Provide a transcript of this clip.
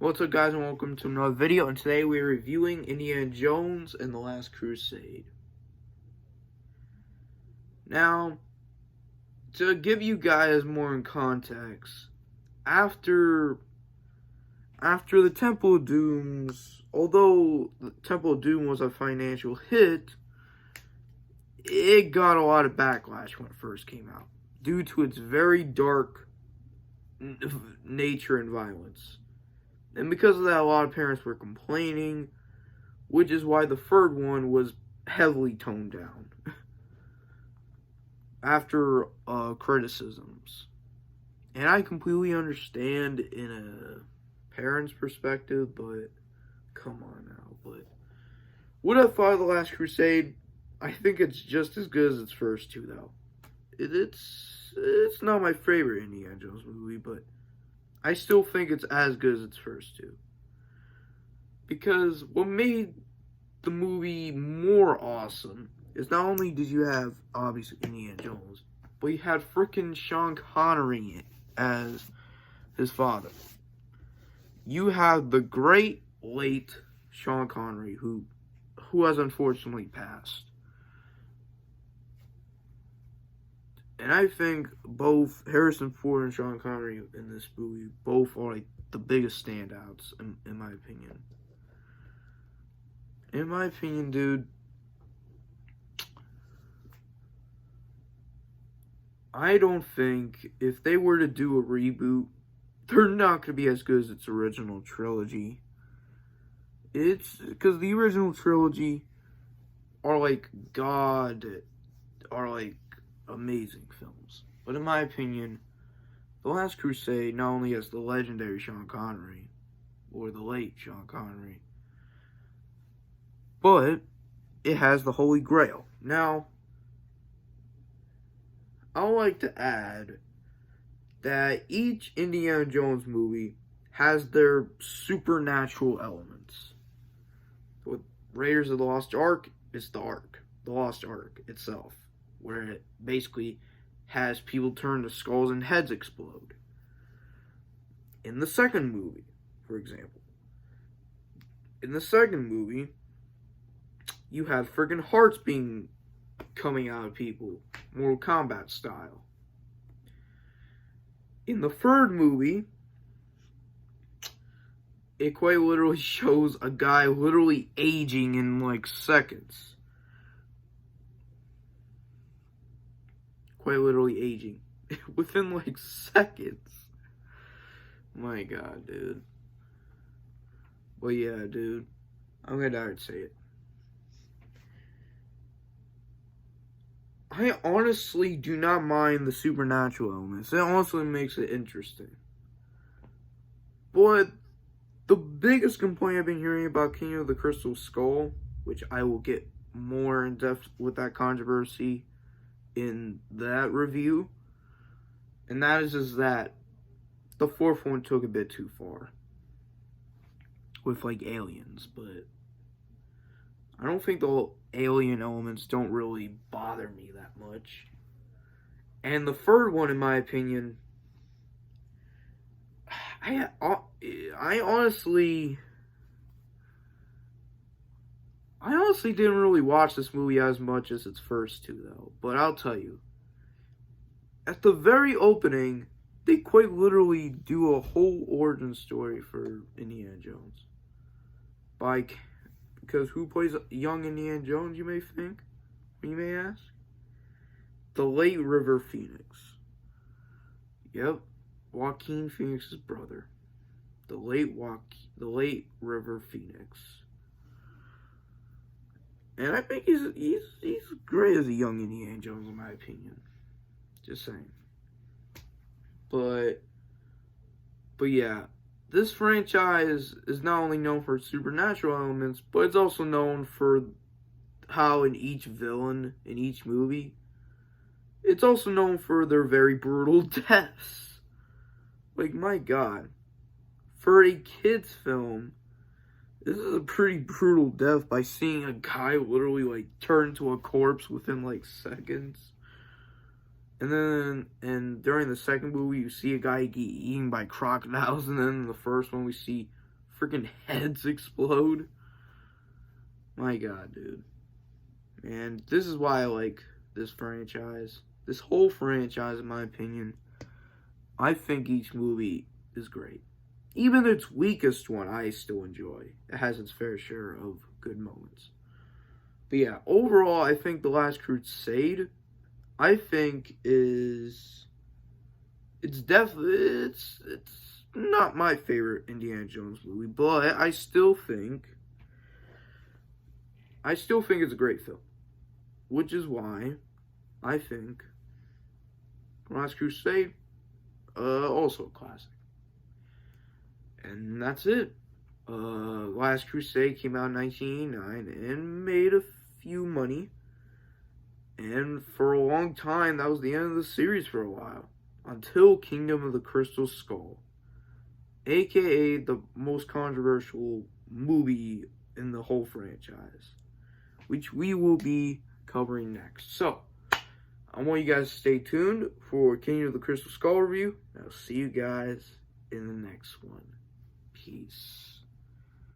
What's up, guys, and welcome to another video. And today we're reviewing Indiana Jones and the Last Crusade. Now, to give you guys more in context, after the Temple of Dooms, although the Temple of Doom was a financial hit, it got a lot of backlash when it first came out due to its very dark nature and violence. And because of that, a lot of parents were complaining, which is why the third one was heavily toned down after criticisms. And I completely understand in a parent's perspective, but come on now. But would I thought of The Last Crusade? I think it's just as good as its first two, though. It's not my favorite Indiana Jones movie, but I still think it's as good as its first two. Because what made the movie more awesome is not only did you have, obviously, Indiana Jones, but you had frickin' Sean Connery as his father. You have the great late Sean Connery, who has unfortunately passed. And I think both Harrison Ford and Sean Connery in this movie both are like the biggest standouts in my opinion. In my opinion, dude, I don't think if they were to do a reboot, they're not going to be as good as its original trilogy. It's because the original trilogy are like amazing films. But in my opinion, The Last Crusade not only has the legendary Sean Connery, or the late Sean Connery, but it has the Holy Grail. Now, I would like to add that each Indiana Jones movie has their supernatural elements. With Raiders of the Lost Ark, it's the Lost Ark itself, where it basically has people turn to skulls and heads explode. In the second movie, for example, you have friggin' hearts coming out of people, Mortal Kombat style. In the third movie, it quite literally shows a guy literally aging in like seconds. Quite literally aging within like seconds. My God, dude. But yeah, dude, I'm gonna dare to say it. I honestly do not mind the supernatural elements. It honestly makes it interesting. But the biggest complaint I've been hearing about King of the Crystal Skull, which I will get more in depth with that controversy in that review, and that is that the fourth one took a bit too far with like aliens, but I don't think the alien elements don't really bother me that much. And the third one, in my opinion, I honestly didn't really watch this movie as much as its first two, though. But I'll tell you, at the very opening, they quite literally do a whole origin story for Indiana Jones. Because who plays young Indiana Jones, you may think? You may ask? The late River Phoenix. Yep, Joaquin Phoenix's brother. The late River Phoenix. And I think he's great as a young Indiana Jones, in my opinion. Just saying. But yeah, this franchise is not only known for its supernatural elements, but it's also known for how in each villain, in each movie, it's also known for their very brutal deaths. Like, my God. For a kid's film, this is a pretty brutal death by seeing a guy literally like turn into a corpse within like seconds. And during the second movie, you see a guy get eaten by crocodiles, and then in the first one, we see freaking heads explode. My God, dude. And this is why I like this franchise. This whole franchise, in my opinion. I think each movie is great. Even its weakest one, I still enjoy. It has its fair share of good moments. But yeah, overall, I think The Last Crusade, I think it's not my favorite Indiana Jones movie, but I still think it's a great film. Which is why I think Last Crusade, also a classic. And that's it. Last Crusade came out in 1989 and made a few money. And for a long time, that was the end of the series for a while. Until Kingdom of the Crystal Skull. AKA the most controversial movie in the whole franchise. Which we will be covering next. So, I want you guys to stay tuned for Kingdom of the Crystal Skull review. I'll see you guys in the next one. Peace.